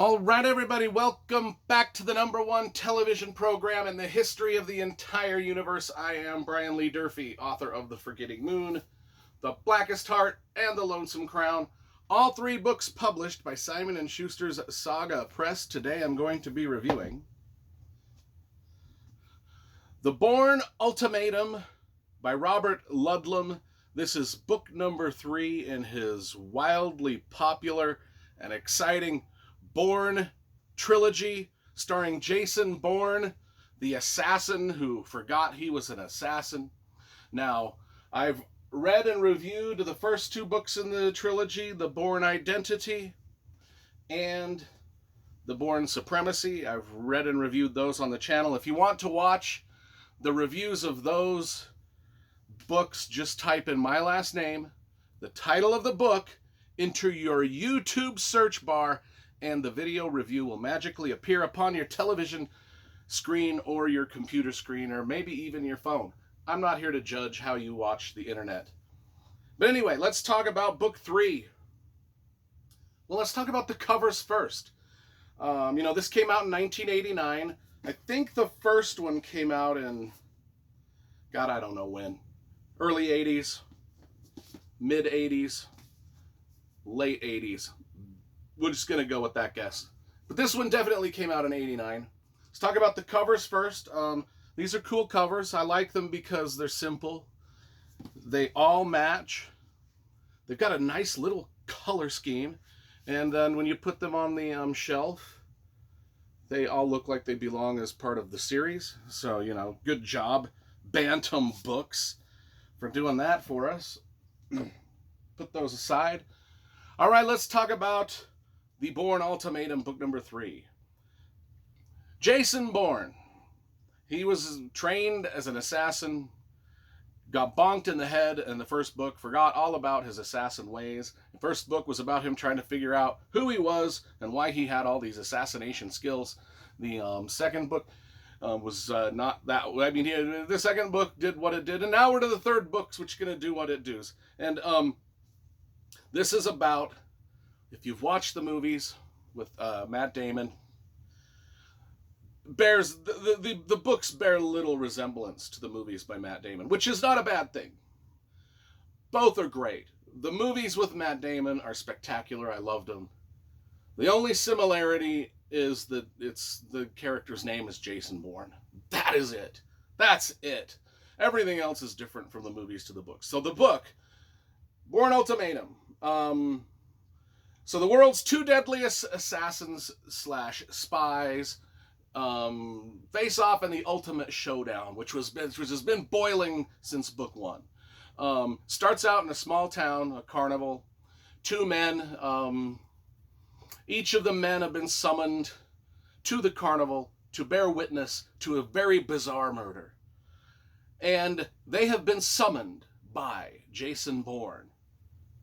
All right, everybody, welcome back to the #1 television program in the history of the entire universe. I am Brian Lee Durfee, author of The Forgetting Moon, The Blackest Heart, and The Lonesome Crown. All three books published by Simon & Schuster's Saga Press. Today I'm going to be reviewing The Bourne Ultimatum by Robert Ludlum. This is book number 3 in his wildly popular and exciting Bourne trilogy, starring Jason Bourne, the assassin who forgot he was an assassin. Now, I've read and reviewed the first 2 books in the trilogy, The Bourne Identity and The Bourne Supremacy. I've read and reviewed those on the channel. If you want to watch the reviews of those books, just type in my last name, the title of the book, into your YouTube search bar, and the video review will magically appear upon your television screen or your computer screen or maybe even your phone. I'm not here to judge how you watch the internet. But anyway, let's talk about book 3. Well, let's talk about the covers first. This came out in 1989. I think the first one came out in, God, I don't know when. Early 80s, mid 80s, late 80s. We're just going to go with that guess. But this one definitely came out in 89. Let's talk about the covers first. These are cool covers. I like them because they're simple. They all match. They've got a nice little color scheme. And then when you put them on the shelf, they all look like they belong as part of the series. So, good job, Bantam Books, for doing that for us. Put those aside. All right, let's talk about The Bourne Ultimatum, book number 3. Jason Bourne. He was trained as an assassin, got bonked in the head in the first book, forgot all about his assassin ways. The first book was about him trying to figure out who he was and why he had all these assassination skills. The second book was not that. I mean, the second book did what it did, and now we're to the third book, which is going to do what it does. And this is about, if you've watched the movies with Matt Damon, the books bear little resemblance to the movies by Matt Damon, which is not a bad thing. Both are great. The movies with Matt Damon are spectacular. I loved them. The only similarity is that the character's name is Jason Bourne. That is it. That's it. Everything else is different from the movies to the books. So the book, Bourne Ultimatum. So the world's 2 deadliest assassins / spies face off in the ultimate showdown, which has been boiling since book 1. Starts out in a small town, a carnival. 2 men. Each of the men have been summoned to the carnival to bear witness to a very bizarre murder. And they have been summoned by Jason Bourne.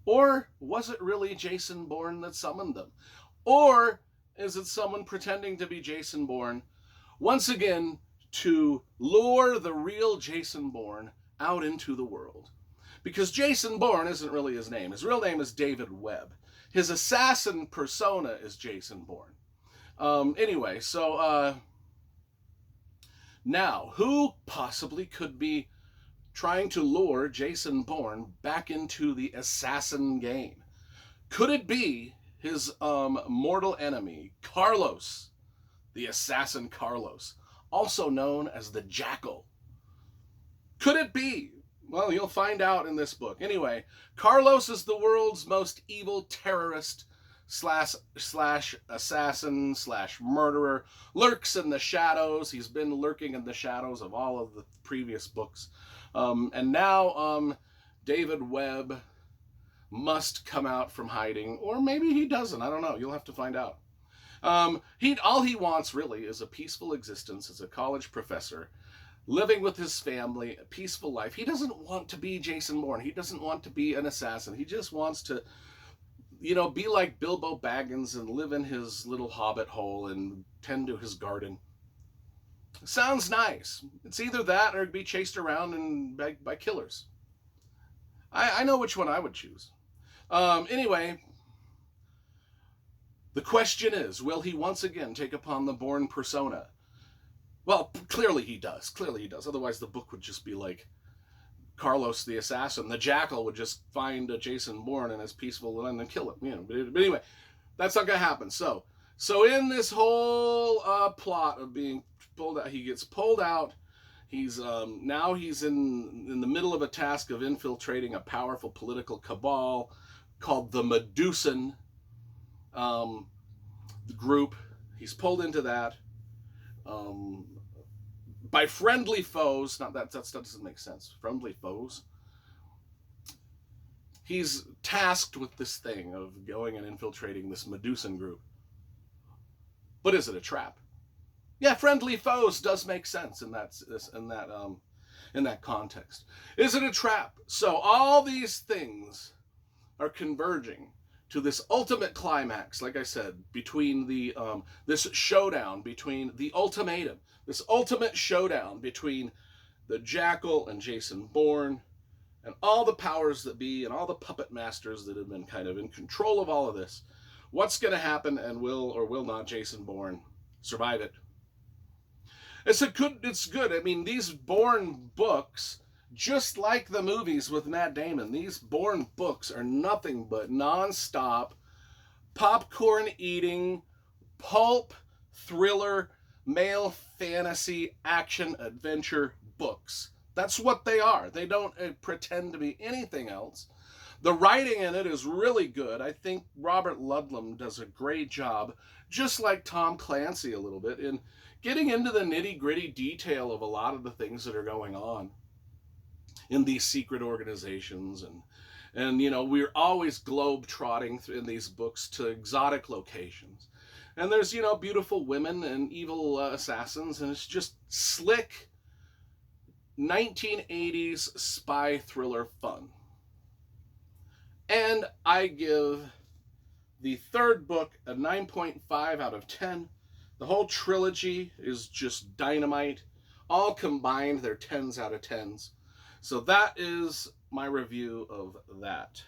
Or was it really Jason Bourne that summoned them? Or is it someone pretending to be Jason Bourne, once again, to lure the real Jason Bourne out into the world? Because Jason Bourne isn't really his name. His real name is David Webb. His assassin persona is Jason Bourne. Anyway, so now, who possibly could be trying to lure Jason Bourne back into the assassin game? Could it be his mortal enemy, Carlos, the assassin Carlos, also known as the Jackal? Could it be? Well, you'll find out in this book. Anyway, Carlos is the world's most evil terrorist slash assassin / murderer, lurks in the shadows. He's been lurking in the shadows of all of the previous books. And now David Webb must come out from hiding, or maybe he doesn't. I don't know. You'll have to find out. All he wants really is a peaceful existence as a college professor, living with his family, a peaceful life. He doesn't want to be Jason Bourne. He doesn't want to be an assassin. He just wants to, be like Bilbo Baggins and live in his little hobbit hole and tend to his garden. Sounds nice. It's either that or be chased around and by killers. I know which one I would choose. Anyway, The question is, will he once again take upon the Bourne persona? Well, clearly he does. Clearly he does. Otherwise, the book would just be like Carlos the Assassin. The Jackal would just find Jason Bourne and his peaceful and then kill him. But anyway, that's not going to happen. So in this whole plot of being pulled out, he gets pulled out. He's now he's in the middle of a task of infiltrating a powerful political cabal called the Medusan group. He's pulled into that by friendly foes. Not that doesn't make sense. Friendly foes. He's tasked with this thing of going and infiltrating this Medusan group. But is it a trap? Yeah, friendly foes does make sense in that context. Is it a trap? So all these things are converging to this ultimate climax, like I said, between the this showdown between the ultimatum, this ultimate showdown between the Jackal and Jason Bourne, and all the powers that be, and all the puppet masters that have been kind of in control of all of this. What's going to happen, and will or will not Jason Bourne survive it? It's good. I mean, these Bourne books, just like the movies with Matt Damon, these Bourne books are nothing but non-stop, popcorn-eating, pulp, thriller, male fantasy, action, adventure books. That's what they are. They don't pretend to be anything else. The writing in it is really good. I think Robert Ludlum does a great job, just like Tom Clancy a little bit, in getting into the nitty-gritty detail of a lot of the things that are going on in these secret organizations. And we're always globe-trotting in these books to exotic locations. And there's, beautiful women and evil assassins, and it's just slick 1980s spy thriller fun. And I give the third book a 9.5 out of 10. The whole trilogy is just dynamite. All combined, they're 10s out of 10s. So that is my review of that.